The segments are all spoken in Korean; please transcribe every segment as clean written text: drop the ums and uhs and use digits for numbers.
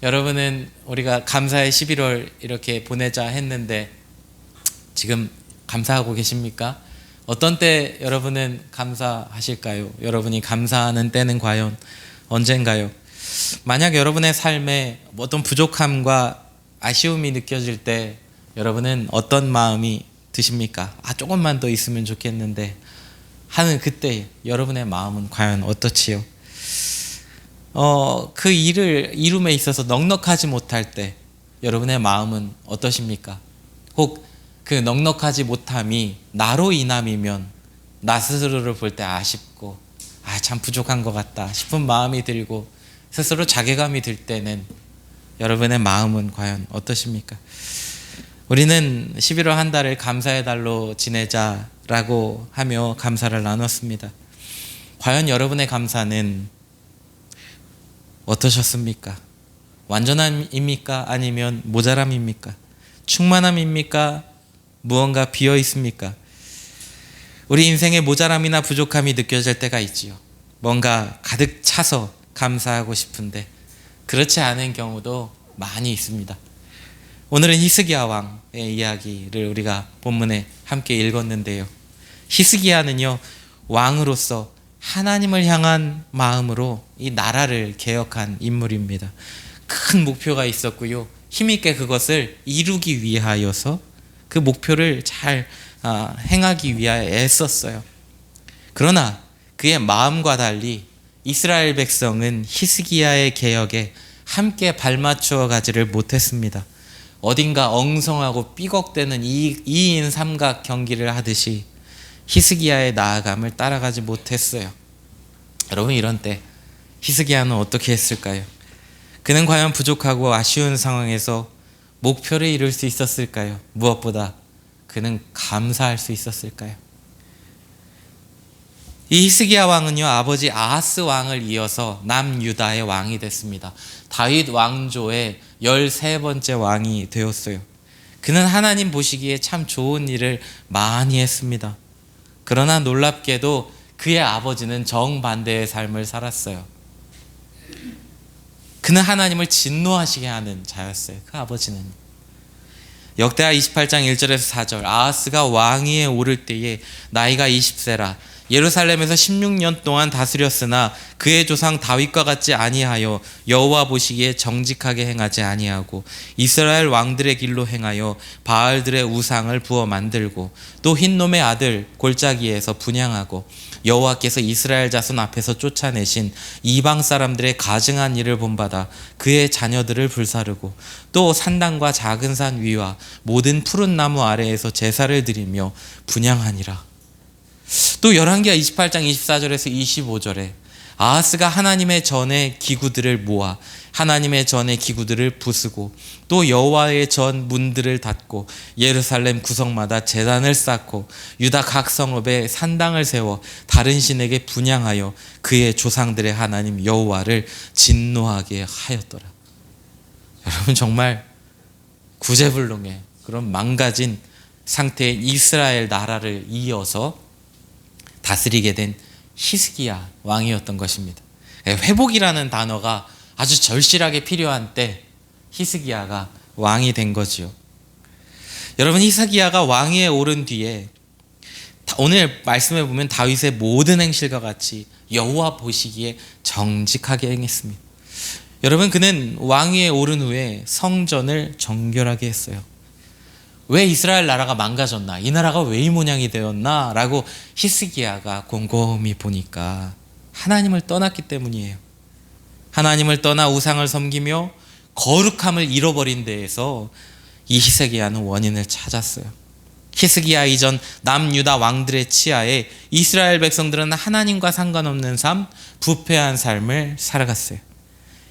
여러분은 우리가 감사의 11월 이렇게 보내자 했는데 지금 감사하고 계십니까? 어떤 때 여러분은 감사하실까요? 여러분이 감사하는 때는 과연 언젠가요? 만약 여러분의 삶에 어떤 부족함과 아쉬움이 느껴질 때 여러분은 어떤 마음이 드십니까? 조금만 더 있으면 좋겠는데 하는 그때 여러분의 마음은 과연 어떻지요? 그 일을 이룸에 있어서 넉넉하지 못할 때 여러분의 마음은 어떠십니까? 혹 그 넉넉하지 못함이 나로 인함이면 나 스스로를 볼 때 아쉽고 참 부족한 것 같다 싶은 마음이 들고 스스로 자괴감이 들 때는 여러분의 마음은 과연 어떠십니까? 우리는 11월 한 달을 감사의 달로 지내자라고 하며 감사를 나눴습니다. 과연 여러분의 감사는 어떠셨습니까? 완전함입니까? 아니면 모자람입니까? 충만함입니까? 무언가 비어 있습니까? 우리 인생에 모자람이나 부족함이 느껴질 때가 있지요. 뭔가 가득 차서 감사하고 싶은데 그렇지 않은 경우도 많이 있습니다. 오늘은 히스기야 왕의 이야기를 우리가 본문에 함께 읽었는데요. 히스기야는요, 왕으로서 하나님을 향한 마음으로 이 나라를 개혁한 인물입니다. 큰 목표가 있었고요. 힘있게 그것을 이루기 위하여서 그 목표를 잘 행하기 위하여 애썼어요. 그러나 그의 마음과 달리 이스라엘 백성은 히스기야의 개혁에 함께 발맞추어 가지를 못했습니다. 어딘가 엉성하고 삐걱대는 2인 삼각 경기를 하듯이 히스기야의 나아감을 따라가지 못했어요. 여러분, 이런 때 히스기야는 어떻게 했을까요? 그는 과연 부족하고 아쉬운 상황에서 목표를 이룰 수 있었을까요? 무엇보다 그는 감사할 수 있었을까요? 이 히스기야 왕은요, 아버지 아하스 왕을 이어서 남유다의 왕이 됐습니다. 다윗 왕조의 13번째 왕이 되었어요. 그는 하나님 보시기에 참 좋은 일을 많이 했습니다. 그러나 놀랍게도 그의 아버지는 정반대의 삶을 살았어요. 그는 하나님을 진노하시게 하는 자였어요. 그 아버지는. 역대하 28장 1절에서 4절, 아하스가 왕위에 오를 때에 나이가 20세라 예루살렘에서 16년 동안 다스렸으나 그의 조상 다윗과 같지 아니하여 여호와 보시기에 정직하게 행하지 아니하고 이스라엘 왕들의 길로 행하여 바알들의 우상을 부어 만들고 또 흰놈의 아들 골짜기에서 분향하고 여호와께서 이스라엘 자손 앞에서 쫓아내신 이방 사람들의 가증한 일을 본받아 그의 자녀들을 불사르고 또 산당과 작은 산 위와 모든 푸른 나무 아래에서 제사를 드리며 분향하니라. 또 열왕기하 28장 24절에서 25절에 아하스가 하나님의 전의 기구들을 모아 하나님의 전의 기구들을 부수고 또 여호와의 전 문들을 닫고 예루살렘 구석마다 제단을 쌓고 유다 각 성읍에 산당을 세워 다른 신에게 분향하여 그의 조상들의 하나님 여호와를 진노하게 하였더라. 여러분, 정말 구제불능의 그런 망가진 상태의 이스라엘 나라를 이어서 다스리게 된 히스기야 왕이었던 것입니다. 회복이라는 단어가 아주 절실하게 필요한 때 히스기야가 왕이 된 거지요. 여러분, 히스기야가 왕위에 오른 뒤에 오늘 말씀에 보면 다윗의 모든 행실과 같이 여호와 보시기에 정직하게 행했습니다. 여러분, 그는 왕위에 오른 후에 성전을 정결하게 했어요. 왜 이스라엘 나라가 망가졌나? 이 나라가 왜 이 모양이 되었나? 라고 히스기야가 곰곰이 보니까 하나님을 떠났기 때문이에요. 하나님을 떠나 우상을 섬기며 거룩함을 잃어버린 데에서 이 히스기야는 원인을 찾았어요. 히스기야 이전 남유다 왕들의 치하에 이스라엘 백성들은 하나님과 상관없는 삶, 부패한 삶을 살아갔어요.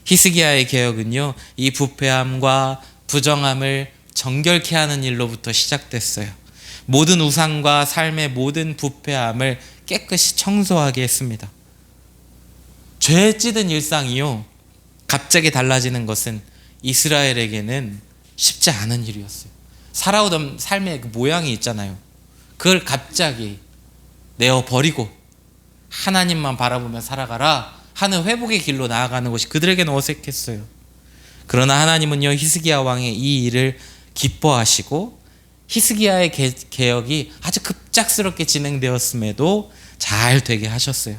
히스기야의 개혁은요, 이 부패함과 부정함을 정결케 하는 일로부터 시작됐어요. 모든 우상과 삶의 모든 부패함을 깨끗이 청소하게 했습니다. 죄에 찌든 일상이요, 갑자기 달라지는 것은 이스라엘에게는 쉽지 않은 일이었어요. 살아오던 삶의 그 모양이 있잖아요. 그걸 갑자기 내어버리고 하나님만 바라보며 살아가라 하는 회복의 길로 나아가는 것이 그들에게는 어색했어요. 그러나 하나님은요, 히스기야 왕의 이 일을 기뻐하시고 히스기야의 개혁이 아주 급작스럽게 진행되었음에도 잘 되게 하셨어요.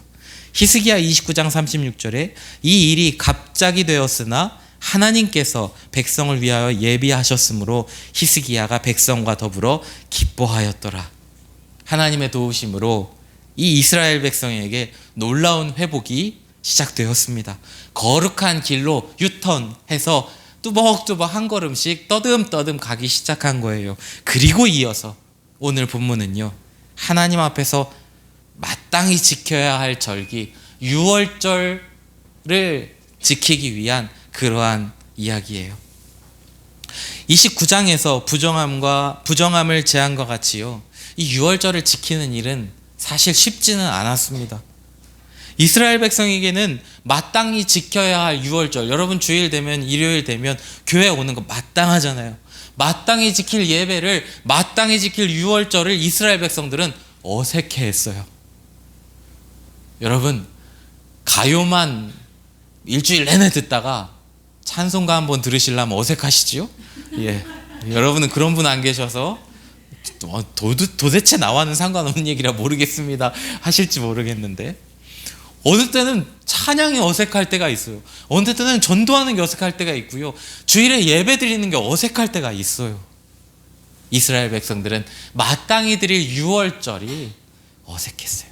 히스기야 29장 36절에 이 일이 갑자기 되었으나 하나님께서 백성을 위하여 예비하셨으므로 히스기야가 백성과 더불어 기뻐하였더라. 하나님의 도우심으로 이 이스라엘 백성에게 놀라운 회복이 시작되었습니다. 거룩한 길로 유턴해서 뚜벅뚜벅 한 걸음씩 떠듬떠듬 가기 시작한 거예요. 그리고 이어서 오늘 본문은요, 하나님 앞에서 마땅히 지켜야 할 절기 유월절을 지키기 위한 그러한 이야기예요. 29장에서 부정함을 제한과 같이요, 이 유월절을 지키는 일은 사실 쉽지는 않았습니다. 이스라엘 백성에게는 마땅히 지켜야 할 유월절, 여러분 주일 되면, 일요일 되면 교회 오는 거 마땅하잖아요. 마땅히 지킬 예배를, 마땅히 지킬 유월절을 이스라엘 백성들은 어색해했어요. 여러분, 가요만 일주일 내내 듣다가 찬송가 한번 들으시려면 어색하시지요? 예. 여러분은 그런 분 안 계셔서 도대체 나와는 상관없는 얘기라 모르겠습니다 하실지 모르겠는데, 어느 때는 찬양이 어색할 때가 있어요. 어느 때는 전도하는 게 어색할 때가 있고요. 주일에 예배 드리는 게 어색할 때가 있어요. 이스라엘 백성들은 마땅히 드릴 유월절이 어색했어요.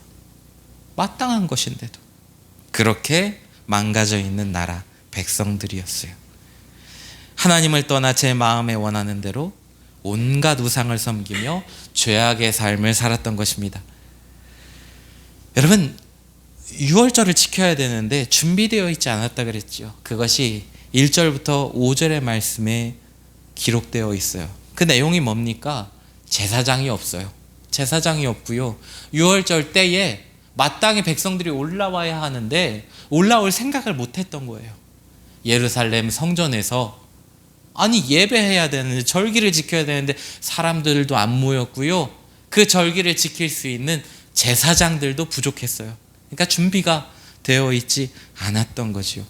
마땅한 것인데도 그렇게 망가져 있는 나라 백성들이었어요. 하나님을 떠나 제 마음에 원하는 대로 온갖 우상을 섬기며 죄악의 삶을 살았던 것입니다. 여러분, 유월절을 지켜야 되는데 준비되어 있지 않았다 그랬죠. 그것이 1절부터 5절의 말씀에 기록되어 있어요. 그 내용이 뭡니까? 제사장이 없어요. 제사장이 없고요, 유월절 때에 마땅히 백성들이 올라와야 하는데 올라올 생각을 못했던 거예요. 예루살렘 성전에서 아니 예배해야 되는데, 절기를 지켜야 되는데 사람들도 안 모였고요, 그 절기를 지킬 수 있는 제사장들도 부족했어요. 그러니까 준비가 되어 있지 않았던 거죠.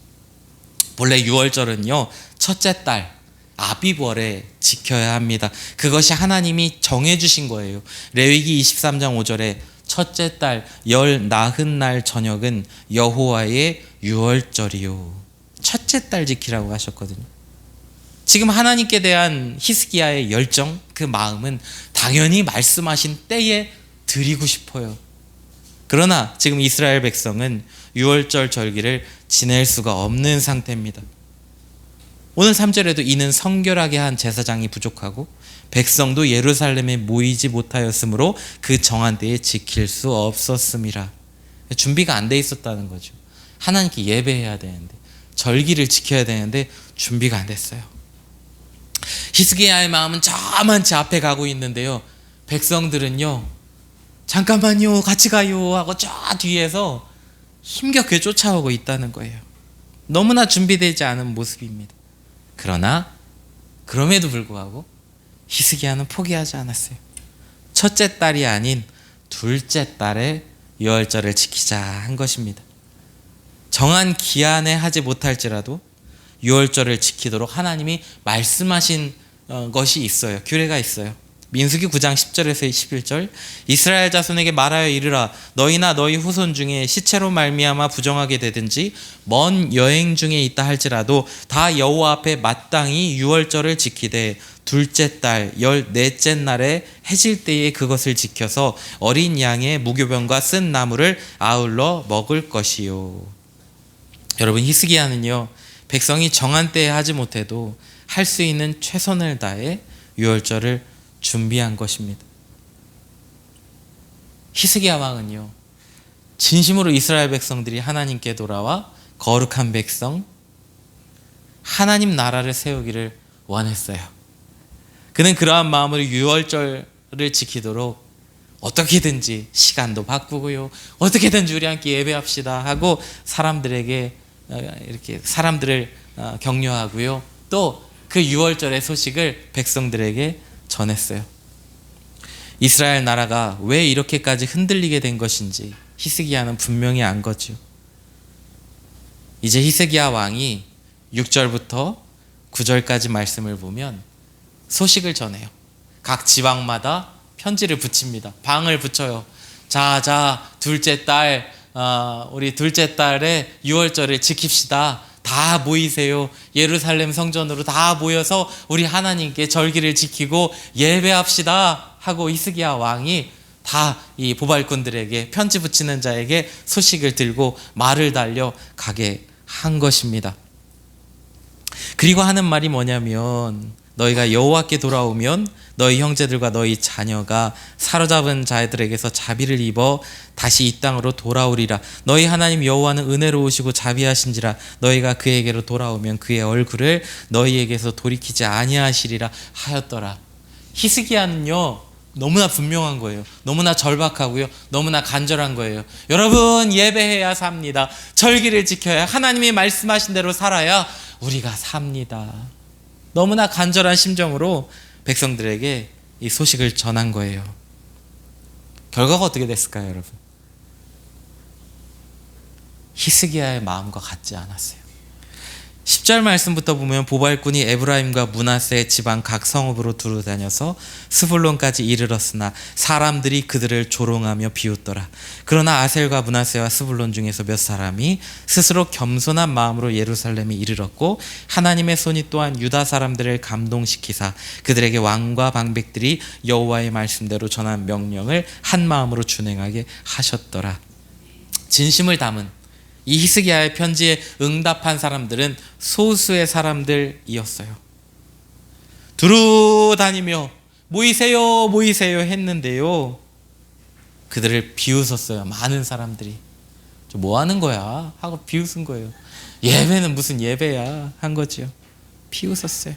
본래 유월절은요, 첫째 달 아비월에 지켜야 합니다. 그것이 하나님이 정해주신 거예요. 레위기 23장 5절에 첫째 달 열 나흔 날 저녁은 여호와의 유월절이요, 첫째 달 지키라고 하셨거든요. 지금 하나님께 대한 히스기야의 열정, 그 마음은 당연히 말씀하신 때에 드리고 싶어요. 그러나 지금 이스라엘 백성은 유월절 절기를 지낼 수가 없는 상태입니다. 오늘 3절에도 이는 성결하게 한 제사장이 부족하고 백성도 예루살렘에 모이지 못하였으므로 그 정한 때에 지킬 수 없었음이라. 준비가 안 돼 있었다는 거죠. 하나님께 예배해야 되는데, 절기를 지켜야 되는데 준비가 안 됐어요. 히스기야의 마음은 저만치 앞에 가고 있는데요, 백성들은요, 잠깐만요, 같이 가요 하고 저 뒤에서 힘겹게 쫓아오고 있다는 거예요. 너무나 준비되지 않은 모습입니다. 그러나 그럼에도 불구하고 히스기야는 포기하지 않았어요. 첫째 딸이 아닌 둘째 달에 유월절을 지키자 한 것입니다. 정한 기한에 하지 못할지라도 유월절을 지키도록 하나님이 말씀하신 것이 있어요. 규례가 있어요. 민수기 9장 10절에서 11절, 이스라엘 자손에게 말하여 이르라. 너희나 너희 후손 중에 시체로 말미암아 부정하게 되든지 먼 여행 중에 있다 할지라도 다 여호와 앞에 마땅히 유월절을 지키되 둘째 달 14째 날에 해질 때에 그것을 지켜서 어린 양의 무교병과 쓴 나물을 아울러 먹을 것이요. 여러분, 히스기야는요, 백성이 정한 때에 하지 못해도 할 수 있는 최선을 다해 유월절을 준비한 것입니다. 히스기야 왕은요, 진심으로 이스라엘 백성들이 하나님께 돌아와 거룩한 백성, 하나님 나라를 세우기를 원했어요. 그는 그러한 마음으로 유월절을 지키도록 어떻게든지 시간도 바꾸고요, 어떻게든지 우리 함께 예배합시다 하고 사람들에게 이렇게 사람들을 격려하고요, 또 그 유월절의 소식을 백성들에게 전했어요. 이스라엘 나라가 왜 이렇게까지 흔들리게 된 것인지 히스기야는 분명히 안 거죠. 이제 히스기야 왕이 6절부터 9절까지 말씀을 보면 소식을 전해요. 각 지방마다 편지를 붙입니다. 방을 붙여요. 자, 둘째 딸, 우리 둘째 딸의 유월절을 지킵시다. 다 모이세요. 예루살렘 성전으로 다 모여서 우리 하나님께 절기를 지키고 예배합시다 하고 히스기야 왕이 다 이 보발꾼들에게, 편지 붙이는 자에게 소식을 들고 말을 달려 가게 한 것입니다. 그리고 하는 말이 뭐냐면, 너희가 여호와께 돌아오면 너희 형제들과 너희 자녀가 사로잡은 자들에게서 자비를 입어 다시 이 땅으로 돌아오리라. 너희 하나님 여호와는 은혜로우시고 자비하신지라. 너희가 그에게로 돌아오면 그의 얼굴을 너희에게서 돌이키지 아니하시리라 하였더라. 히스기야는요, 너무나 분명한 거예요. 너무나 절박하고요, 너무나 간절한 거예요. 여러분, 예배해야 삽니다. 절기를 지켜야, 하나님이 말씀하신 대로 살아야 우리가 삽니다. 너무나 간절한 심정으로 백성들에게 이 소식을 전한 거예요. 결과가 어떻게 됐을까요, 여러분? 히스기야의 마음과 같지 않았어요. 10절 말씀부터 보면 보발꾼이 에브라임과 므낫세 지방 각 성읍으로 두루 다녀서 스불론까지 이르렀으나 사람들이 그들을 조롱하며 비웃더라. 그러나 아셀과 므낫세와 스불론 중에서 몇 사람이 스스로 겸손한 마음으로 예루살렘에 이르렀고 하나님의 손이 또한 유다 사람들을 감동시키사 그들에게 왕과 방백들이 여호와의 말씀대로 전한 명령을 한 마음으로 준행하게 하셨더라. 진심을 담은 이 히스기야의 편지에 응답한 사람들은 소수의 사람들이었어요. 두루 다니며 모이세요 했는데요, 그들을 비웃었어요. 많은 사람들이. 뭐 하는 거야 하고 비웃은 거예요. 예배는 무슨 예배야 한 거지요. 비웃었어요.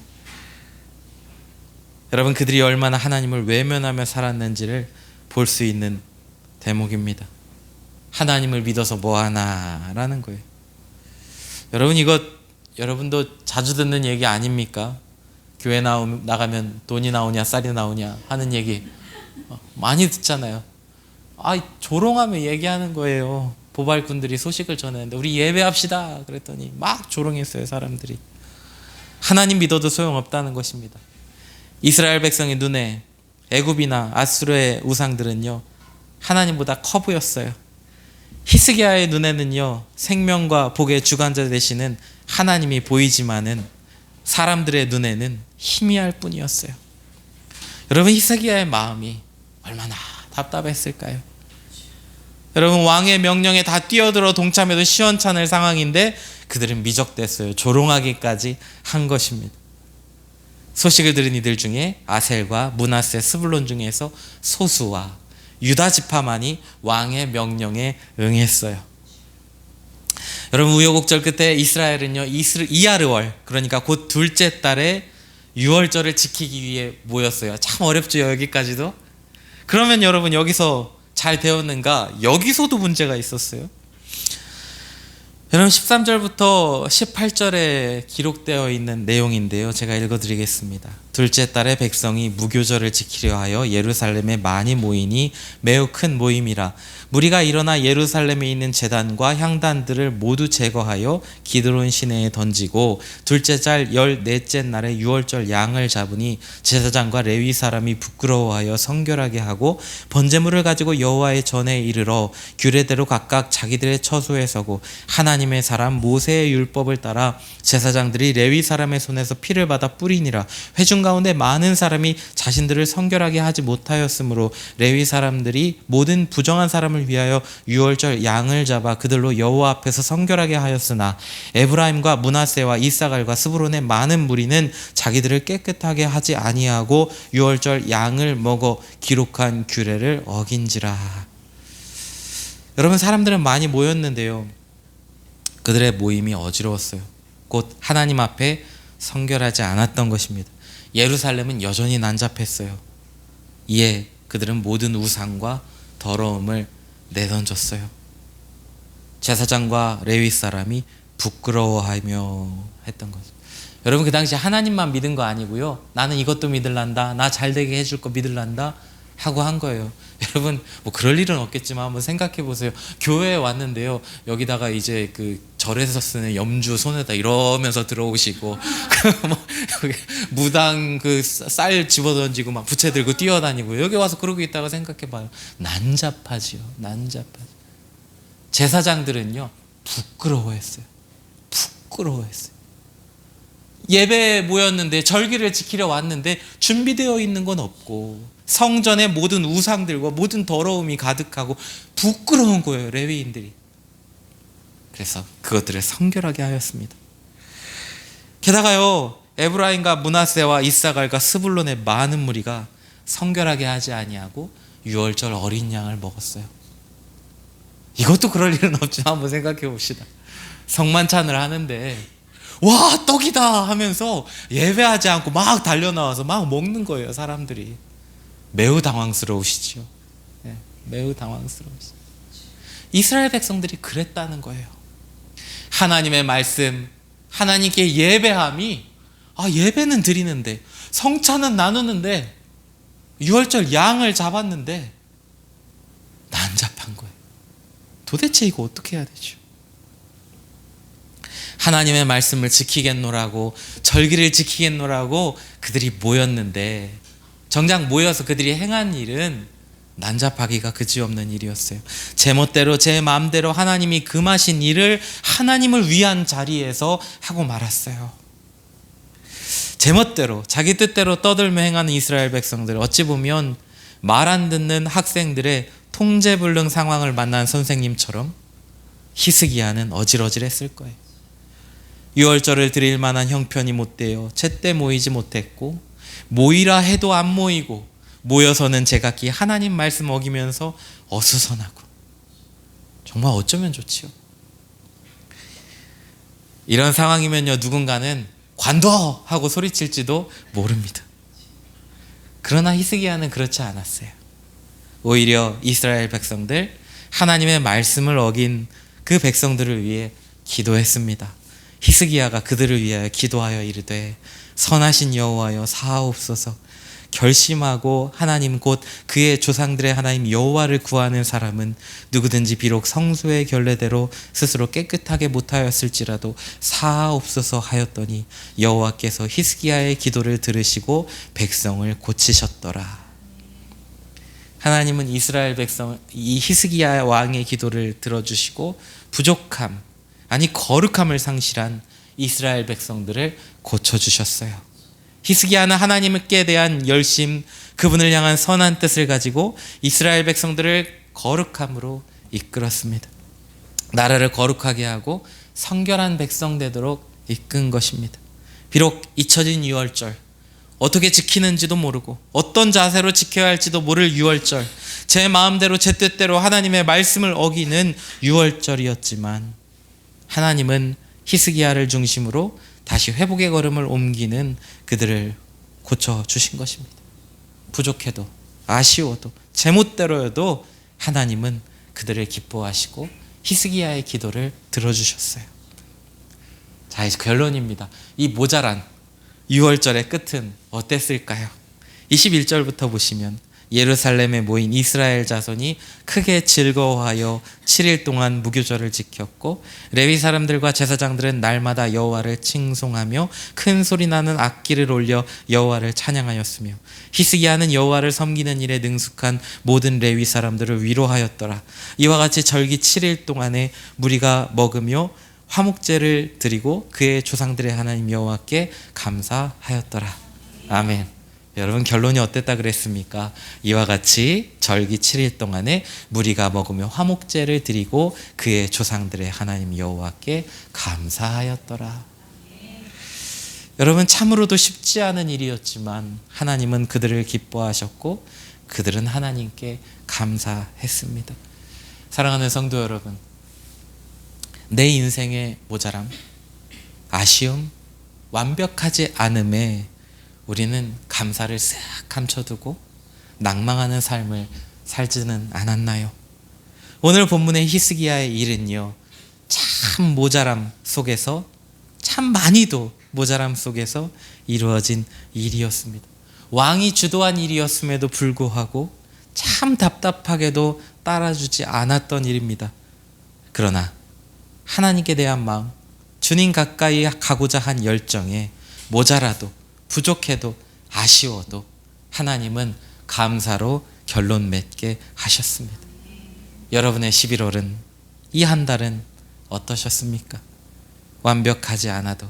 여러분, 그들이 얼마나 하나님을 외면하며 살았는지를 볼 수 있는 대목입니다. 하나님을 믿어서 뭐하나라는 거예요. 여러분, 이거 여러분도 자주 듣는 얘기 아닙니까? 교회 나가면 돈이 나오냐 쌀이 나오냐 하는 얘기 많이 듣잖아요. 조롱하며 얘기하는 거예요. 보발꾼들이 소식을 전했는데 우리 예배합시다 그랬더니 막 조롱했어요, 사람들이. 하나님 믿어도 소용없다는 것입니다. 이스라엘 백성의 눈에 애굽이나 아수르의 우상들은요, 하나님보다 커 보였어요. 히스기야의 눈에는요, 생명과 복의 주관자 되시는 하나님이 보이지만은 사람들의 눈에는 희미할 뿐이었어요. 여러분, 히스기야의 마음이 얼마나 답답했을까요? 여러분, 왕의 명령에 다 뛰어들어 동참해도 시원찮을 상황인데 그들은 미적됐어요. 조롱하기까지 한 것입니다. 소식을 들은 이들 중에 아셀과 므낫세, 스불론 중에서 소수와 유다 지파만이 왕의 명령에 응했어요. 여러분, 우여곡절 끝에 이스라엘은요, 이야르월, 그러니까 곧 둘째 달에 유월절을 지키기 위해 모였어요. 참 어렵죠, 여기까지도. 그러면 여러분, 여기서 잘 되었는가? 여기서도 문제가 있었어요. 여러분, 13절부터 18절에 기록되어 있는 내용인데요, 제가 읽어드리겠습니다. 둘째 달에 백성이 무교절을 지키려 하여 예루살렘에 많이 모이니 매우 큰 모임이라. 무리가 일어나 예루살렘에 있는 제단과 향단들을 모두 제거하여 기드론 시내에 던지고 둘째 달 14째 날에 유월절 양을 잡으니 제사장과 레위 사람이 부끄러워하여 성결하게 하고 번제물을 가지고 여호와의 전에 이르러 규례대로 각각 자기들의 처소에 서고 하나님의 사람 모세의 율법을 따라 제사장들이 레위 사람의 손에서 피를 받아 뿌리니라. 회중 가운데 많은 사람이 자신들을 성결하게 하지 못하였으므로 레위 사람들이 모든 부정한 사람을 위하여 유월절 양을 잡아 그들로 여호와 앞에서 성결하게 하였으나 에브라임과 므낫세와 이사갈과 스브론의 많은 무리는 자기들을 깨끗하게 하지 아니하고 유월절 양을 먹어 기록한 규례를 어긴지라. 여러분, 사람들은 많이 모였는데요, 그들의 모임이 어지러웠어요. 곧 하나님 앞에 성결하지 않았던 것입니다. 예루살렘은 여전히 난잡했어요. 이에 그들은 모든 우상과 더러움을 내던졌어요. 제사장과 레위 사람이 부끄러워하며 했던 거죠. 여러분, 그 당시 하나님만 믿은 거 아니고요, 나는 이것도 믿을란다, 나 잘되게 해줄 거 믿을란다 하고 한 거예요. 여러분, 뭐 그럴 일은 없겠지만 한번 생각해 보세요. 교회에 왔는데요, 여기다가 이제 그 절에서 쓰는 염주 손에다 이러면서 들어오시고 뭐 무당 그 쌀 집어던지고 막 부채 들고 뛰어다니고 여기 와서 그러고 있다가 생각해봐요. 난잡하지요. 난잡하죠. 제사장들은요 부끄러워했어요. 부끄러워했어요. 예배에 모였는데 절기를 지키려 왔는데 준비되어 있는 건 없고 성전에 모든 우상들과 모든 더러움이 가득하고 부끄러운 거예요. 레위인들이. 그래서 그것들을 성결하게 하였습니다. 게다가요 에브라임과 므낫세와 이사갈과 스불론의 많은 무리가 성결하게 하지 아니하고 유월절 어린 양을 먹었어요. 이것도 그럴 일은 없지만 한번 생각해 봅시다. 성만찬을 하는데 와 떡이다 하면서 예배하지 않고 막 달려나와서 막 먹는 거예요. 사람들이. 매우 당황스러우시죠. 네, 매우 당황스러우시죠. 이스라엘 백성들이 그랬다는 거예요. 하나님의 말씀, 하나님께 예배함이 예배는 드리는데 성찬은 나누는데 유월절 양을 잡았는데 난잡한 거예요. 도대체 이거 어떻게 해야 되죠? 하나님의 말씀을 지키겠노라고 절기를 지키겠노라고 그들이 모였는데 정작 모여서 그들이 행한 일은 난잡하기가 그지없는 일이었어요. 제멋대로 제 마음대로 하나님이 금하신 일을 하나님을 위한 자리에서 하고 말았어요. 제멋대로 자기 뜻대로 떠들며 행하는 이스라엘 백성들, 어찌 보면 말 안 듣는 학생들의 통제불능 상황을 만난 선생님처럼 히스기야는 어질어질했을 거예요. 유월절을 드릴 만한 형편이 못 되어 제때 모이지 못했고 모이라 해도 안 모이고 모여서는 제각기 하나님 말씀 어기면서 어수선하고 정말 어쩌면 좋지요. 이런 상황이면요 누군가는 관둬! 하고 소리칠지도 모릅니다. 그러나 히스기야는 그렇지 않았어요. 오히려 이스라엘 백성들, 하나님의 말씀을 어긴 그 백성들을 위해 기도했습니다. 히스기야가 그들을 위하여 기도하여 이르되 선하신 여호와여 사하옵소서. 결심하고 하나님 곧 그의 조상들의 하나님 여호와를 구하는 사람은 누구든지 비록 성소의 결례대로 스스로 깨끗하게 못하였을지라도 사하옵소서 하였더니 여호와께서 히스기야의 기도를 들으시고 백성을 고치셨더라. 하나님은 이스라엘 백성 이 히스기야 왕의 기도를 들어주시고 부족함 아니 거룩함을 상실한 이스라엘 백성들을 고쳐주셨어요. 히스기야는 하나님께 대한 열심, 그분을 향한 선한 뜻을 가지고 이스라엘 백성들을 거룩함으로 이끌었습니다. 나라를 거룩하게 하고 성결한 백성 되도록 이끈 것입니다. 비록 잊혀진 유월절, 어떻게 지키는지도 모르고 어떤 자세로 지켜야 할지도 모를 유월절, 제 마음대로 제 뜻대로 하나님의 말씀을 어기는 유월절이었지만 하나님은 히스기야를 중심으로 다시 회복의 걸음을 옮기는 그들을 고쳐주신 것입니다. 부족해도 아쉬워도 제멋대로여도 하나님은 그들을 기뻐하시고 히스기야의 기도를 들어주셨어요. 자, 이제 결론입니다. 이 모자란 유월절의 끝은 어땠을까요? 21절부터 보시면 예루살렘에 모인 이스라엘 자손이 크게 즐거워하여 7일 동안 무교절을 지켰고 레위 사람들과 제사장들은 날마다 여호와를 칭송하며 큰 소리 나는 악기를 올려 여호와를 찬양하였으며 히스기야는 여호와를 섬기는 일에 능숙한 모든 레위 사람들을 위로하였더라. 이와 같이 절기 7일 동안에 무리가 먹으며 화목제를 드리고 그의 조상들의 하나님 여호와께 감사하였더라. 아멘. 여러분 결론이 어땠다 그랬습니까? 이와 같이 절기 7일 동안에 무리가 먹으며 화목제를 드리고 그의 조상들의 하나님 여호와께 감사하였더라. 여러분 참으로도 쉽지 않은 일이었지만 하나님은 그들을 기뻐하셨고 그들은 하나님께 감사했습니다. 사랑하는 성도 여러분, 내 인생의 모자람, 아쉬움, 완벽하지 않음에 우리는 감사를 싹 감춰두고 낭망하는 삶을 살지는 않았나요? 오늘 본문의 히스기야의 일은요, 참 모자람 속에서, 참 많이도 모자람 속에서 이루어진 일이었습니다. 왕이 주도한 일이었음에도 불구하고 참 답답하게도 따라주지 않았던 일입니다. 그러나 하나님께 대한 마음, 주님 가까이 가고자 한 열정에 모자라도 부족해도 아쉬워도 하나님은 감사로 결론 맺게 하셨습니다. 여러분의 11월은, 이 한 달은 어떠셨습니까? 완벽하지 않아도,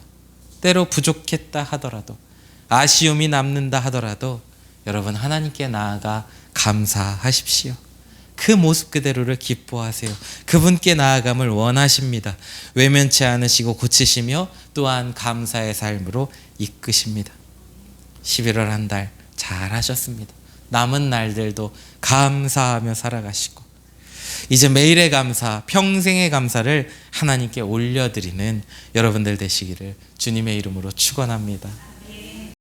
때로 부족했다 하더라도, 아쉬움이 남는다 하더라도 여러분 하나님께 나아가 감사하십시오. 그 모습 그대로를 기뻐하세요. 그분께 나아감을 원하십니다. 외면치 않으시고 고치시며 또한 감사의 삶으로 이끄십니다. 11월 한 달 잘하셨습니다. 남은 날들도 감사하며 살아가시고 이제 매일의 감사, 평생의 감사를 하나님께 올려드리는 여러분들 되시기를 주님의 이름으로 축원합니다.